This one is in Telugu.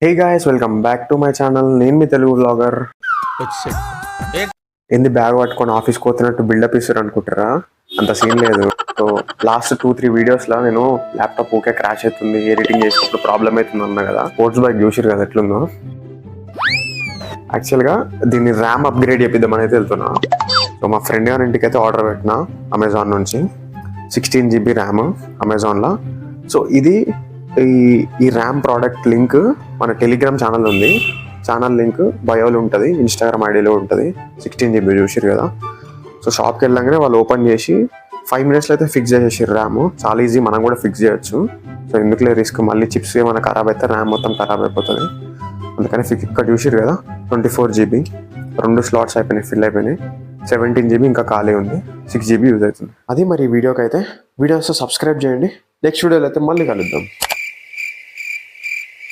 Hey guys, welcome back to my channel. నేను మీ తెలుగు బ్లాగర్. ఏంది బ్యాగ్ పట్టుకొని ఆఫీస్కి పోతున్నట్టు బిల్డప్ ఇస్తారు అనుకుంటారా? అంత సీన్ లేదు. సో లాస్ట్ 2-3 వీడియోస్లో నేను ల్యాప్టాప్ ఓకే క్రాష్ అవుతుంది, ఎడిటింగ్ చేసినప్పుడు ప్రాబ్లమ్ అవుతుంది అన్నా కదా. స్పోర్ట్స్ బైక్ చూసిరు కదా ఎట్లుందో. యాక్చువల్గా దీన్ని ర్యామ్ అప్గ్రేడ్ చేపిద్దామని అయితే వెళ్తున్నా. సో మా ఫ్రెండ్ గారి ఇంటికి అయితే ఆర్డర్ పెట్టిన అమెజాన్ నుంచి 16 GB ర్యామ్ అమెజాన్లో. సో ఇది ఈ ర్యామ్ ప్రోడక్ట్ లింక్ మన టెలిగ్రామ్ ఛానల్ ఉంది. ఛానల్ లింక్ బయోలో ఉంటుంది, ఇన్స్టాగ్రామ్ ఐడిలో ఉంటుంది. 16 GB చూసిరు కదా. సో షాప్కి వెళ్ళగానే వాళ్ళు ఓపెన్ చేసి 5 minutesలో అయితే ఫిక్స్ చేసేసారు ర్యామ్. చాలా ఈజీ, మనం కూడా ఫిక్స్ చేయొచ్చు. సో ఎందుకులే రిస్క్, మళ్ళీ చిప్స్ ఏమైనా ఖరాబ్ అయితే ర్యామ్ మొత్తం ఖరాబ్ అయిపోతుంది. అందుకని ఇక్కడ చూసిరు కదా 24 GB, 2 స్లాట్స్ అయిపోయినాయి, ఫిల్ అయిపోయినాయి. 17 GB ఇంకా ఖాళీ ఉంది, 6 GB యూజ్ అవుతుంది. అది మరి వీడియోకి అయితే. వీడియోస్ సబ్స్క్రైబ్ చేయండి. నెక్స్ట్ వీడియోలో అయితే మళ్ళీ కలుద్దాం.